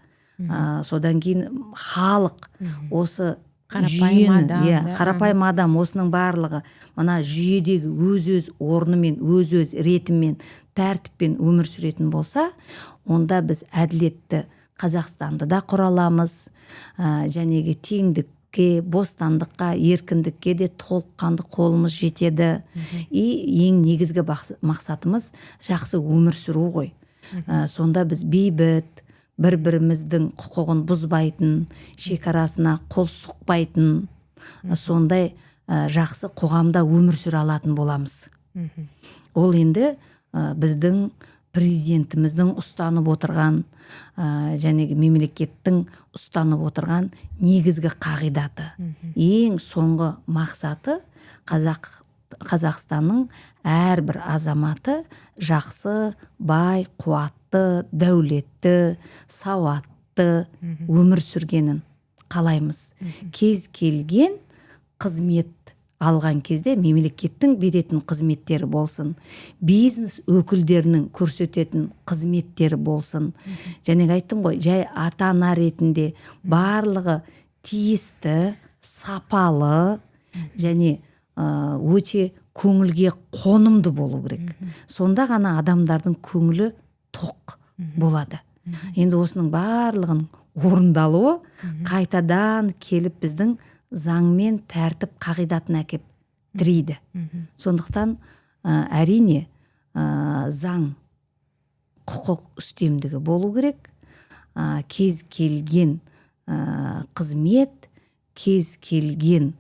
содан кейін халық осы қарапайым адам осының барлығы мына жүйедегі өз орнымен, өз ретімен, тәртіппен өмір сүретін болса, онда біз әділетті Қазақстанды да құра аламыз, жәнегі теңдік бостандыққа, еркіндікке де толыққанды қолымыз жетеді. И ең негізгі мақсатымыз жақсы өмір сүру ғой. Сонда біз бейбіт, бір-біріміздің құқығын бұзбайтын, шекарасына қол сұқпайтын, сондай жақсы қоғамда өмір сүре алатын боламыз. Ол енді біздің президентіміздің ұстанып отырған, жәнегі мемлекеттің ұстанып отырған негізгі қағидаты. Ең соңғы мақсаты Қазақстанның әрбір азаматы жақсы, бай, қуатты, дәулетті, сауатты өмір сүргенін қалаймыз. Кез келген қызмет алған кезде мемлекеттің беретін қызметтері болсын, бизнес өкілдерінің көрсететін қызметтері болсын. Және айттым ғой, жай ата-ана ретінде барлығы тиісті, сапалы және өте көңілге қонымды болу керек. Сонда ғана адамдардың көңілі тоқ болады. Енді осының барлығын орындалуы қайтадан келіп біздің заңмен тәртіп қағидатын әкеп тірейді. Сондықтан әрине заң құқық үстемдігі болу керек. Кез келген қызмет, кез келген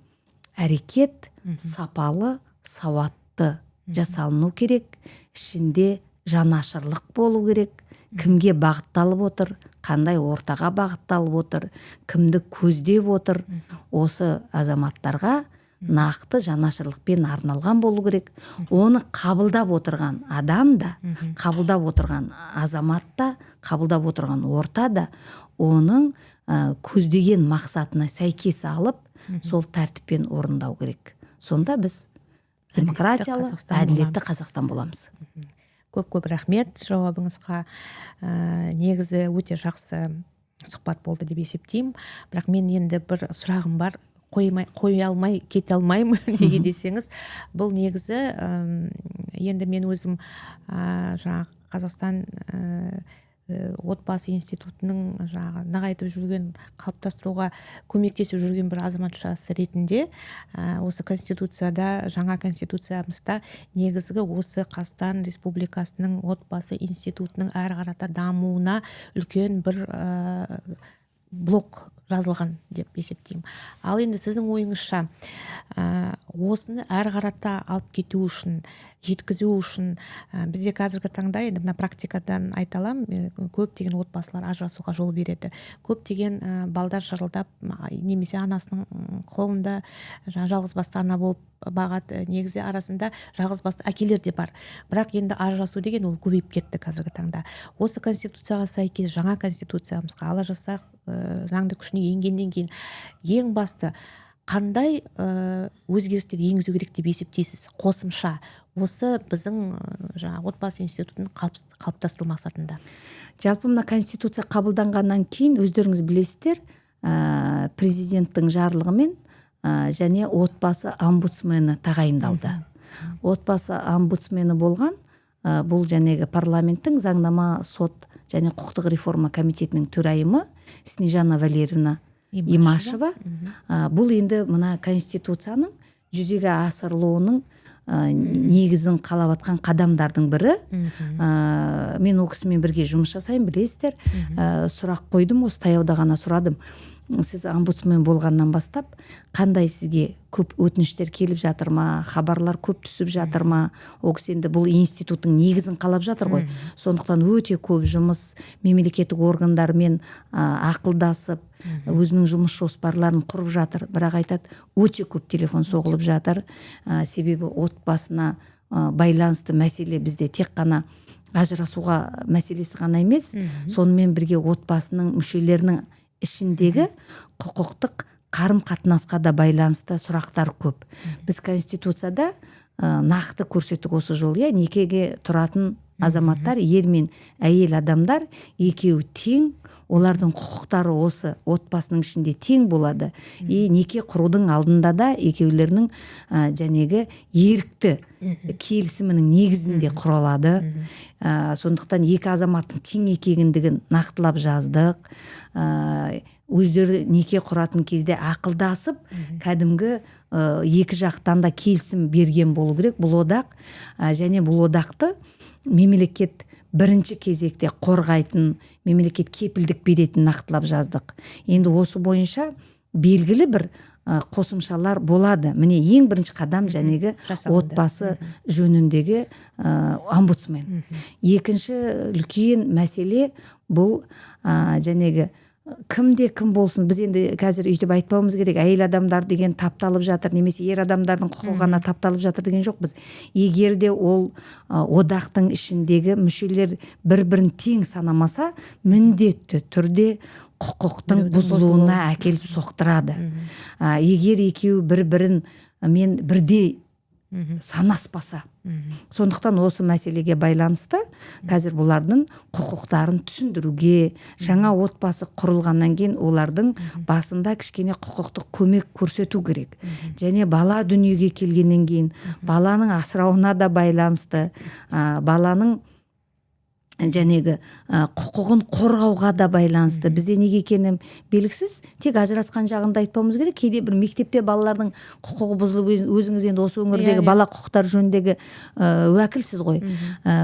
әрекет сапалы, сауатты жасалыну керек. Ішінде жанашырлық болу керек. Кімге бағытталып отыр, қандай ортаға бағытталып отыр, кімді көздеп отыр, осы азаматтарға нақты жанашырлықпен арналған болу керек. Оны қабылдап отырған адам да, қабылдап отырған азамат та, қабылдап отырған орта да оның көздеген мақсатына сәйкес алып, сол тәртіппен орындау керек. Сонда біз демократиялы, әділетті Қазақстан боламыз. көп рахмет жауабыңызға. Негізі өте жақсы сұхбат болды деп есептеймін. Бірақ мен енді бір сұрағым бар, қоя алмай кете алмаймын. Неге десеңіз, бұл негізі енді мен өзім жаңағы Қазақстан отбасы институтының нығайтып жүрген, қалыптастыруға көмектесіп жүрген бір азаматшасы ретінде осы конституцияда, жаңа конституциямызда негізгі осы Қазақстан Республикасының отбасы институтының әрі қарата дамуына үлкен бір блок жазылған деп есептеймін. Ал енді сіздің ойыңызша осыны әрі қарата алып кету үшін, жеткізу үшін бізде қазіргі таңда енді мына практикадан айта аламын, көптеген отбасылар ажырасуға жол береді. Көптеген балдар шырылдап немесе анасының қолында жалғызбасты ана болып бағады. Негізі арасында жалғызбасты әкелер де бар. Бірақ енді ажырасу деген ол көбейіп кетті қазіргі таңда. Осы конституцияға сәйкес, жаңа конституциямызға ала жасақ заңды күшіне енгеннен кейін ең басты қандай өзгерістер енгізу керек деп есептейсіз? Қосымша осы біздің отбасы институтын қалыптастыру мақсатында. Жалпы мына конституция қабылданғаннан кейін өздеріңіз білесіздер, президенттің жарлығымен және отбасы омбудсмені тағайындалды. Отбасы омбудсмені болған бұл жәнегі парламенттің заңнама, сот және құқықтық реформа комитетінің төрайымы Снежана Валерьевна Имашева. Бұл енді мына конституцияның жүзеге асырылуының негізін қалап атқан қадамдардың бірі. Мен ол кісімен бірге жұмыс жасаймын, білесіздер. Сұрақ қойдым, осы таяуда ғана сұрадым. Сіз омбудсмен болғаннан бастап қандай сізге көп өтініштер келіп жатыр ма, хабарлар көп түсіп жатыр ма? Ол кісі енді бұл институттың негізін қалап жатыр ғой. Сондықтан өте көп жұмыс мемлекеттік органдармен ақылдасып, өзінің жұмыс жоспарларын құрып жатыр. Бірақ айтады, өте көп телефон соғылып жатыр. Себебі отбасына байланысты мәселе бізде тек қана ажырасуға мәселесі ғана емес, сонымен бірге отбасының мүшелерінің ішіндегі құқықтық қарым-қатынасқа да байланысты сұрақтар көп. Біз конституцияда нақты көрсеттік осы жол, некеге тұратын азаматтар, ер мен әйел адамдар екеуі тең, олардың құқықтары осы отбасының ішінде тең болады. Неке құрудың алдында да екеулерінің жәнегі ерікті келісімінің негізінде құралады. Сондықтан екі азаматтың тең екендігін нақтылап жаздық. Өздері неке құратын кезде ақылдасып, кәдімгі екі жақтан да келісім берген болу керек. Бұл одақ және бұл одақты мемлекет бірінші кезекте қорғайтын, мемлекет кепілдік беретін нақтылап жаздық. Енді осы бойынша белгілі бір қосымшалар болады. Міне ең бірінші қадам жәнегі отбасы жөніндегі омбудсмен. Екінші үлкен мәселе бұл жәнегі кімде кім болсын, біз енді қазір өйтіп айтпауымыз керек, әйел адамдар деген тапталып жатыр, немесе ер адамдардың құқығы ғана тапталып жатыр деген жоқ біз. Егер де ол одақтың ішіндегі мүшелер бір-бірін тең санамаса, міндетті түрде құқықтың бұзылуына әкеліп соқтырады. Егер екеуі бір-бірін мен бірдей санаспаса. Сондықтан осы мәселеге байланысты қазір бұлардың құқықтарын түсіндіруге, жаңа отбасы құрылғаннан кейін олардың басында кішкене құқықтық көмек көрсету керек. Және бала дүниеге келгеннен кейін баланың асырауына да байланысты, баланың жәнегі құқығын қорғауға да байланысты. Бізде неге екені белгісіз, тек ажырасқан жағында айтпауымыз керек. Кейде бір мектепте балалардың құқығы бұзылып, өзіңіз енді осы өңірдегі бала құқықтары жөніндегі уәкілсіз ғой.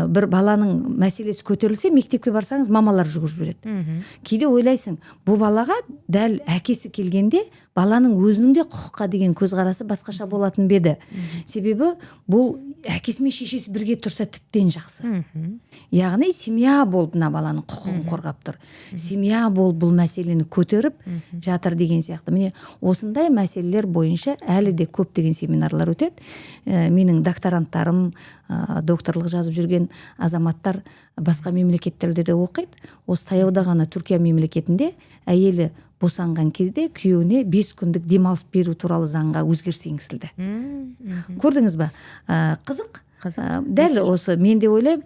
Бір баланың мәселесі көтерілсе, мектепке барсаңыз, мамалар жүгіріп жібереді. Кейде ойлайсың, бұл балаға дәл әкесі келгенде баланың өзінің де құқыққа деген көзқарасы басқаша болатын беді. Себебі бұл әкесі мен шешесі бірге тұрса тіптен жақсы. Яғни семья болып мына баланың құқығын қорғап тұр. Семья болып бұл мәселені көтеріп жатыр деген сияқты. Міне осындай мәселелер бойынша әлі де көптеген семинарлар өтеді. Менің докторанттарым, докторлық жазып жүрген азаматтар басқа мемлекеттерде де оқиды. Осы таяуда ғана Түркия мемлекетінде әйелі босанған кезде күйеуіне 5 күндік демалыс беру туралы заңға өзгеріс енгізілді. Көрдіңіз ба? Қызық. дәл осы мен де ойлаймын,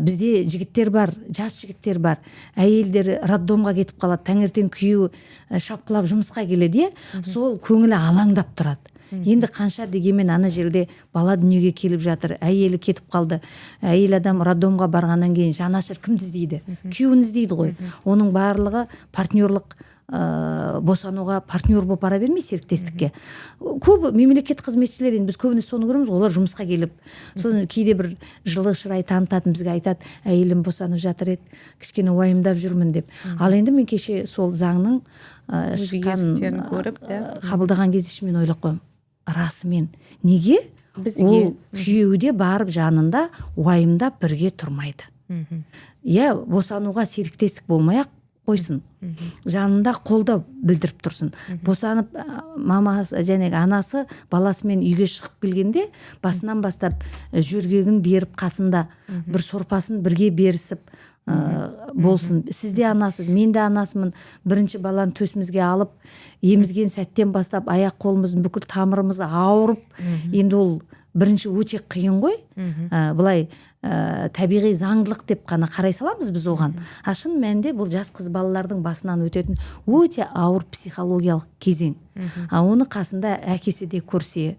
бізде жігіттер бар, жас жігіттер бар, әйелдері роддомға кетіп қалады, таңертең күйеуі шапқылап жұмысқа келеді, сол көңілі алаңдап тұрады. Енді қанша дегенмен ана жерде бала дүниеге келіп жатыр, әйелі кетіп қалды. Әйел адам роддомға барғаннан кейін жанашыр кімді іздейді? Күйеуін іздейді ғой. Оның барлығы партнерлық босануға партнер болып бара бермей, серіктестікке. Көп мемлекет қызметшілер, енді біз көбіне соны көреміз, олар жұмысқа келіп, сосын кейде бір жылы шырай танытатын, бізге айтады, әйелім босанып жатыр еді, кішкене уайымдап жүрмін деп. Ал енді мен кеше сол заңның шыққан қабылдаған кезде мен ойлап қоямын, расымен неге ол күйеуі де барып жанында уайымдап бірге тұрмайды? Иә, босануға серіктестік болмай-ақ қойсын, жанында қолдау білдіріп тұрсын. Босанып мамасы және анасы баласымен үйге шығып келгенде басынан бастап жөргегін беріп, қасында бір сорпасын бірге берісіп болсын. Сіз де анасыз, мен де анасымын. Бірінші баланы төсімізге алып, емізген сәттен бастап аяқ қолымыздың бүкіл тамырымыз ауырып, енді ол бірінші өте қиын ғой. Бұлай табиғи заңдылық деп қана қарай саламыз біз оған. Шын мәнінде бұл жас қыз балалардың басынан өтетін өте ауыр психологиялық кезең. Оны қасында әкесі де көрсе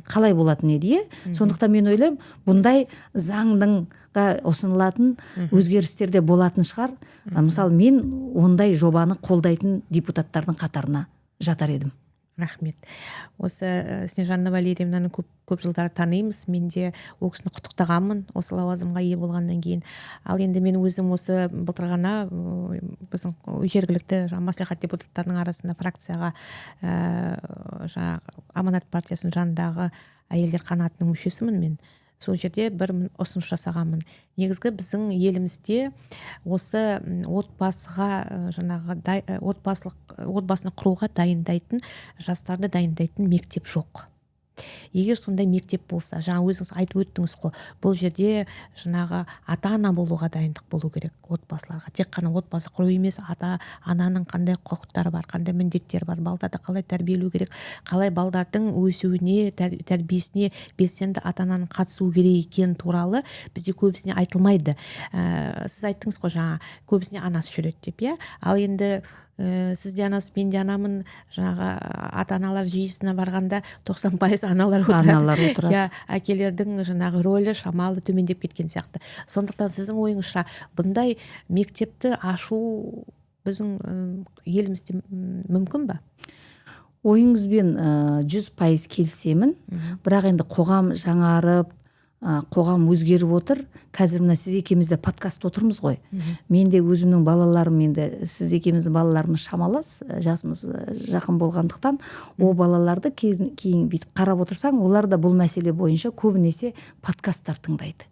қалай болатын еді? Сондықтан мен ойлаймын, бұндай заңдыңға ұсынылатын өзгерістерде болатын шығар. Мысалы, мен ондай жобаны қолдайтын депутаттардың қатарына жатар едім. Рахмет. Осы Снежанна Валерьевнаны көп жылдар танимыз. Мен де ол кісіні құттықтағанмын осы лауазымға ие болғаннан кейін. Ал енді мен өзім осы былтыр ғана біздің жергілікті маслихат депутаттарының арасында фракцияға Аманат партиясының жанындағы әйелдер қанатының мүшесімін мен. Сол жерде бір ұсыныс жасағанмын. Негізгі біздің елімізде осы отбасыға отбасыны құруға дайындайтын, жастарды дайындайтын мектеп жоқ. Егер сондай мектеп болса, жаңа өзіңіз айтып өттіңіз қой, бұл жерде жаңағы ата-ана болуға дайындық болу керек отбасыларға. Тек қана отбасы құру емес, ата-ананың қандай құқықтары бар, қандай міндеттері бар, балдарды қалай тәрбиелеу керек, қалай балдардың өсуіне, тәрбиесіне белсенді ата-ананың қатысуы керек екені туралы бізде көбісіне айтылмайды. Сіз айттыңыз қой, жаңа көбісіне анасы жүреді деп, иә? Ал енді сіз де анасы, мен де анамын, жаңағы ата-аналар жиысына барғанда 90% аналар отырады. Әкелердің жаңағы рөлі шамалы төмендеп кеткен сияқты. Сондықтан сіздің ойыңызша бұндай мектепті ашу біздің елімізде мүмкін ба? Ойыңызбен 100% келісемін. Бірақ енді қоғам жаңарып, қоғам өзгеріп отыр. Қазір мына сіз екеумізде подкаст отырмыз ғой. Мен де өзімнің балаларым, енді сіз екеуміздің балаларымыз шамалас, жасымыз жақын болғандықтан, ол балаларды кейін бүйтіп қарап отырсаң, олар да бұл мәселе бойынша көбінесе подкасттар тыңдайды.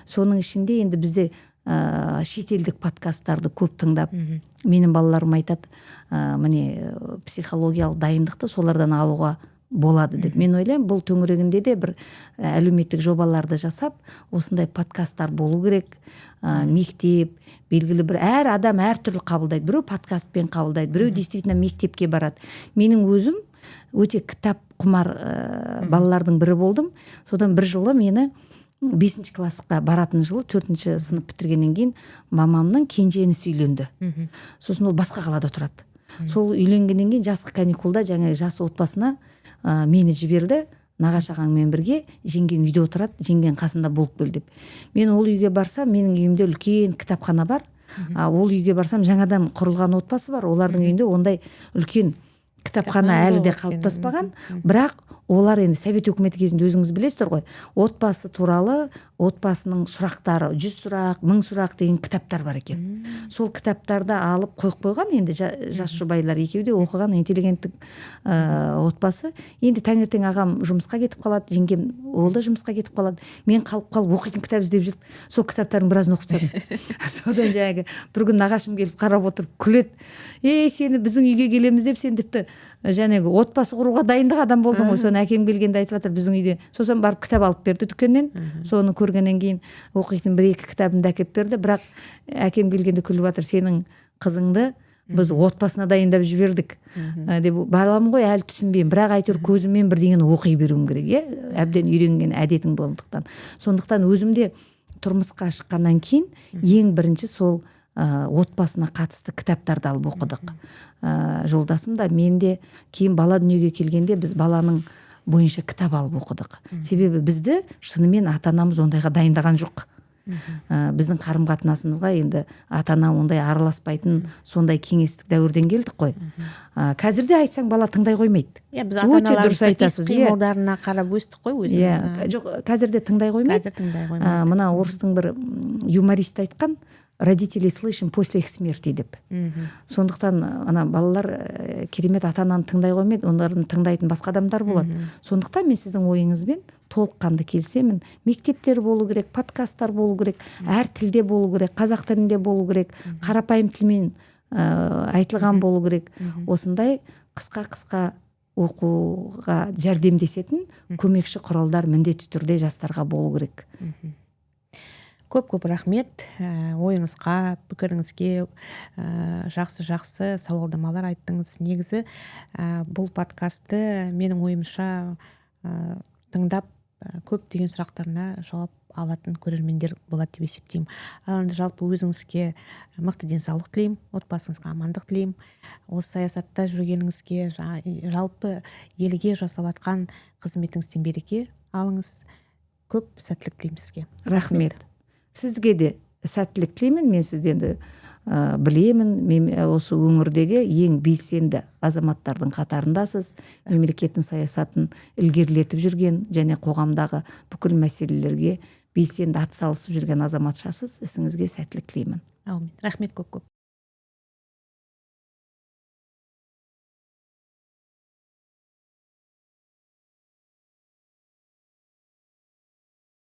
Соның ішінде енді бізде шетелдік подкасттарды көп тыңдап, менің балаларым айтады, міне психологиялық дайындықты солардан алуға болады деп. Мен ойлаймын, бұл төңірегінде де бір әлеуметтік жобаларды жасап, осындай подкасттар болу керек. Мектеп, белгілі бір әр адам әртүрлі қабылдайды. Біреу подкастпен қабылдайды, біреу действительно мектепке барады. Менің өзім өте кітап құмар балалардың бірі болдым. Содан бір жылы мені 5 классқа баратын жылы 4 сынып бітіргеннен кейін мамамның кенже інісі үйленді. Сосын ол басқа қалада тұрады. Сол үйленгеннен кейін жазғы каникулда жаңа жас отбасына мені жіберді, нағашы ағаңмен бірге, жеңген үйде отырады, жеңген қасында болып кел деп. Мен ол үйге барсам, менің үйімде үлкен кітапхана бар. Ол үйге барсам, жаңадан құрылған отбасы бар. Олардың үйінде ондай үлкен кітапхана әлі де қалыптаспаған. Бірақ олар енді совет өкіметі кезінде өзіңіз білесіздер ғой, отбасы туралы, отбасының сұрақтары, 100 сұрақ, 1000 сұрақ деген кітаптар бар екен. Сол кітаптарды алып қойып қойған, енді жас жұбайлар екеуі де оқыған интеллигенттік отбасы. Енді таңертең ағам жұмысқа кетіп қалады, жеңгем ол да жұмысқа кетіп қалады. Мен қалып оқитын кітап іздеп жүріп, сол кітаптардың біразын оқып тастадым. Содан жаңағы бір күн нағашым келіп қарап отырып күледі. Сені біздің үйге келеміз деп, сен тіпті жаңағы отбасы құруға дайындық адам болдың ғой. Соны әкем келгенде айтып жатыр біздің үйде. Сосын барып кітап алып берді дүкеннен. Соны көргеннен кейін оқитын 1-2 кітабымды әкеп берді. Бірақ әкем келгенде күліп жатыр, сенің қызыңды біз отбасына дайындап жібердік деп байламын ғой, әлі түсінбеймін, бірақ әйтеуір көзіммен бірдеңені оқи беруім керек, әбден үйренген әдетің болғандықтан. Сондықтан өзімде тұрмысқа шыққаннан кейін ең бірінші сол отбасына қатысты кітаптарды алып оқыдық. Жолдасым да, мен де кейін бала дүниеге келгенде біз баланың бойынша кітап алып оқыдық. Себебі бізді шынымен ата-анамыз ондайға дайындаған жоқ. Біздің қарым-қатынасымызға енді ата-ана ондай араласпайтын сондай кеңестік дәуірден келдік қой. Қазірде айтсаң бала тыңдай қоймайды. Біз ата-аналардың іс-қимылдарына қарап өстік қой өзіміз. Жоқ, қазірде тыңдай қоймайды. Қазір тыңдай қоймайды. Мына орыстың бір юморист айтқан, родители слышим после их смерти деп. Сондықтан ана балалар керемет ата-ананы тыңдай қоймайды, олардың тыңдайтын басқа адамдар болады. Сондықтан мен сіздің ойыңызбен толыққанды келісемін. Мектептер болу керек, подкасттар болу керек, әр тілде болу керек, қазақ тілінде болу керек, қарапайым тілмен айтылған болу керек. Осындай қысқа оқуға жәрдемдесетін көмекші құралдар міндетті түрде жастарға болу керек. Көп рахмет ойыңызға, пікіріңізге, жақсы сауалдамалар айттыңыз. Негізі бұл подкастты менің ойымша тыңдап көптеген сұрақтарына жауап алатын көрермендер болады деп есептеймін. Ал енді жалпы өзіңізге мықты денсаулық тілеймін, отбасыңызға амандық тілеймін. Осы саясатта жүргеніңізге, жалпы елге жасап жатқан қызметіңізден береке алыңыз. Көп сәттілік тілеймін сізге. Рахмет. Сізге де сәттілік тілеймін. Мен сізден білемін, осы өңірдегі ең белсенді азаматтардың қатарындасыз. Мемлекеттің саясатын ілгерілетіп жүрген және қоғамдағы бүкіл мәселелерге белсенді атсалысып жүрген азаматшасыз. Ісіңізге сәттілік тілеймін. Рахмет көп.